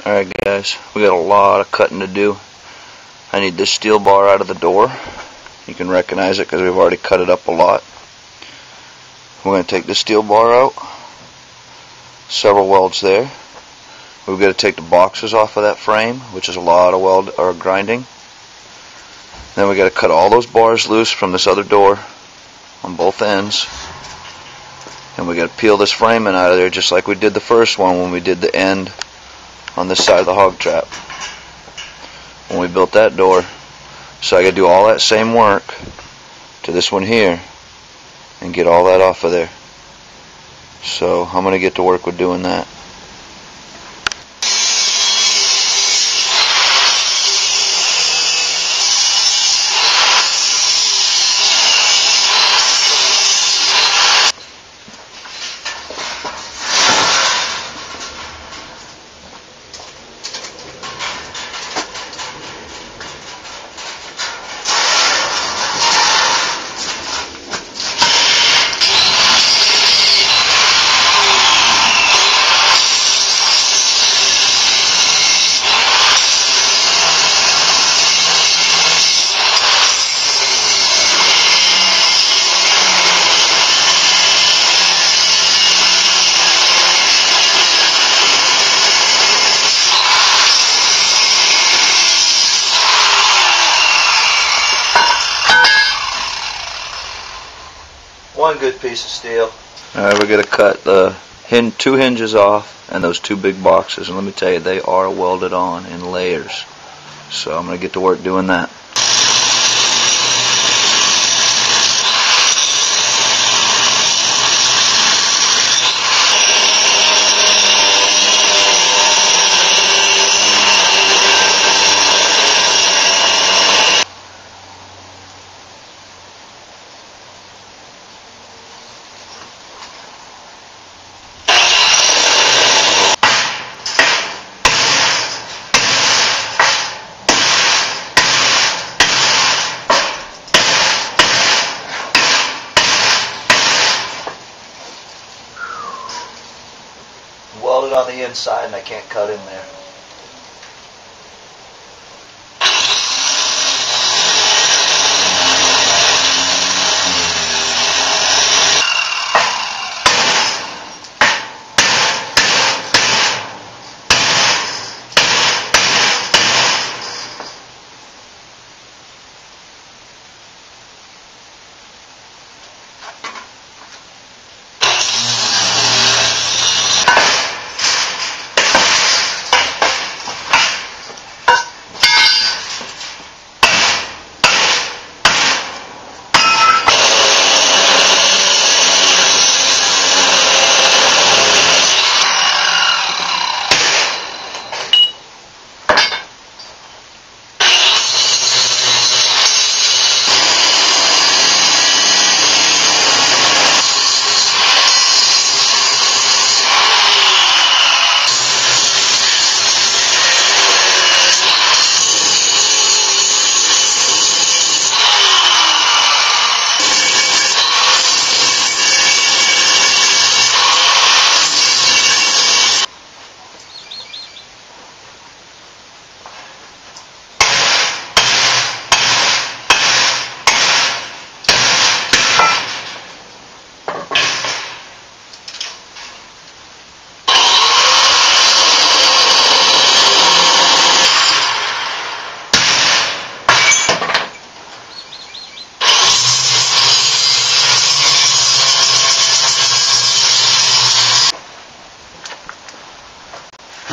Alright guys, we got a lot of cutting to do. I need this steel bar out of the door. You can recognize it because we've already cut it up a lot. We're going to take the steel bar out. Several welds there. We've got to take the boxes off of that frame, which is a lot of weld or grinding. Then we got to cut all those bars loose from this other door on both ends. And we got to peel this framing out of there just like we did the first one when we did the end on this side of the hog trap when we built that door. So I got to do all that same work to this one here and get all that off of there. So I'm going to get to work with doing that. One good piece of steel. Alright, we're going to cut the two hinges off and those two big boxes, and let me tell you, they are welded on in layers. So I'm going to get to work doing that. Welded on the inside and I can't cut in there.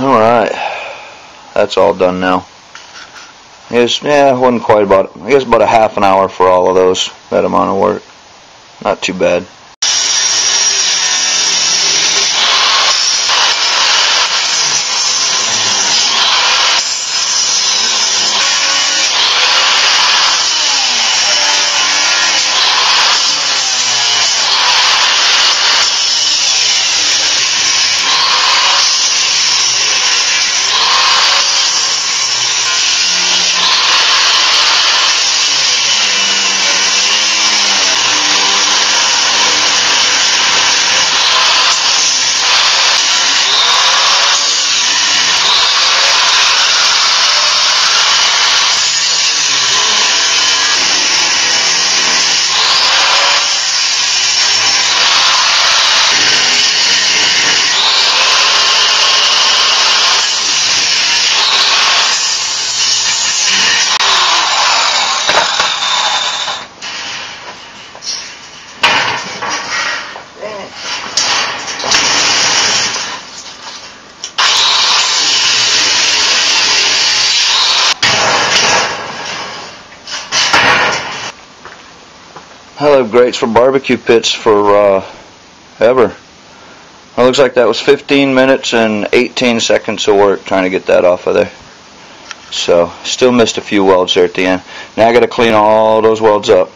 Alright, that's all done now. It wasn't quite about, I guess about a half an hour for all of those, that amount of work. Not too bad. I love grates for barbecue pits for ever. Well, it looks like that was 15 minutes and 18 seconds of work trying to get that off of there. So, still missed a few welds there at the end. Now I got to clean all those welds up.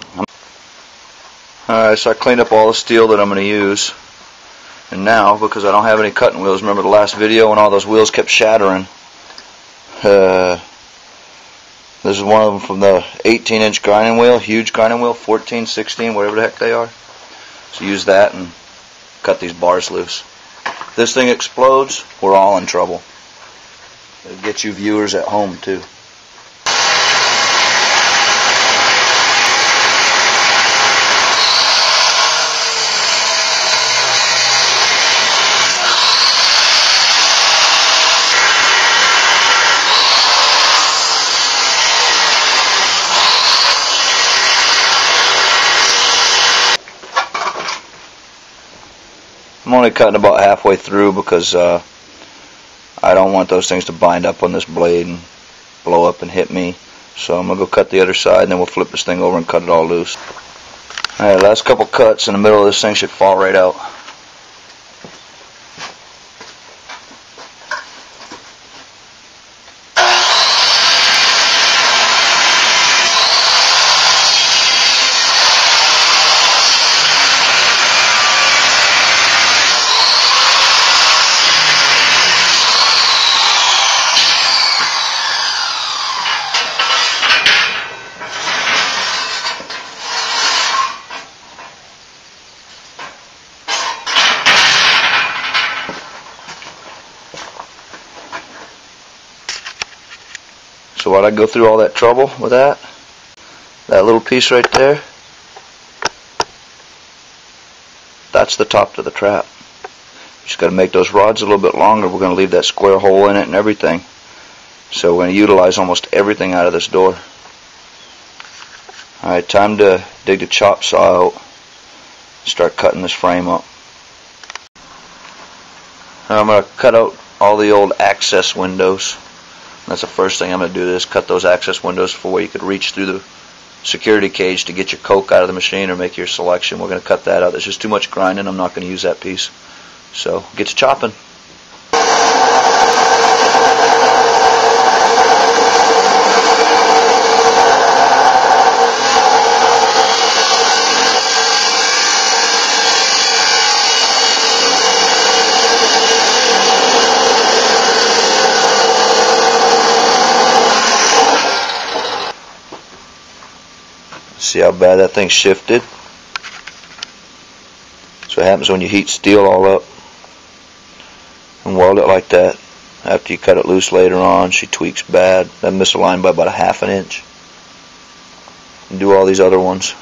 Alright, so I cleaned up all the steel that I'm going to use. And now, because I don't have any cutting wheels, remember the last video when all those wheels kept shattering? This is one of them from the 18-inch grinding wheel, huge grinding wheel, 14, 16, whatever the heck they are. So use that and cut these bars loose. If this thing explodes, we're all in trouble. It'll get you viewers at home too. I'm only cutting about halfway through because I don't want those things to bind up on this blade and blow up and hit me. So I'm going to go cut the other side and then we'll flip this thing over and cut it all loose. Alright, last couple cuts in the middle of this thing should fall right out. So why'd I go through all that trouble with that? That little piece right there, that's the top to the trap. Just got to make those rods a little bit longer. We're going to leave that square hole in it and everything. So we're going to utilize almost everything out of this door. Alright, time to dig the chop saw out. Start cutting this frame up. Now I'm going to cut out all the old access windows. That's the first thing I'm going to do, is cut those access windows for where you could reach through the security cage to get your coke out of the machine or make your selection. We're going to cut that out. There's just too much grinding. I'm not going to use that piece. So get to chopping. See how bad that thing shifted? That's what happens when you heat steel all up and weld it like that. After you cut it loose later on, she tweaks bad. That misaligned by about a ½ an inch. And do all these other ones.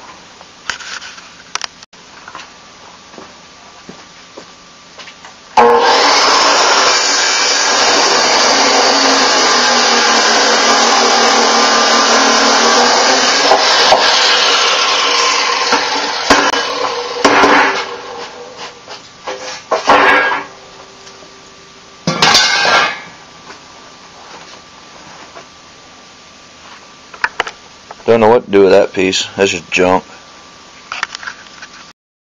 Don't know what to do with that piece. That's just junk.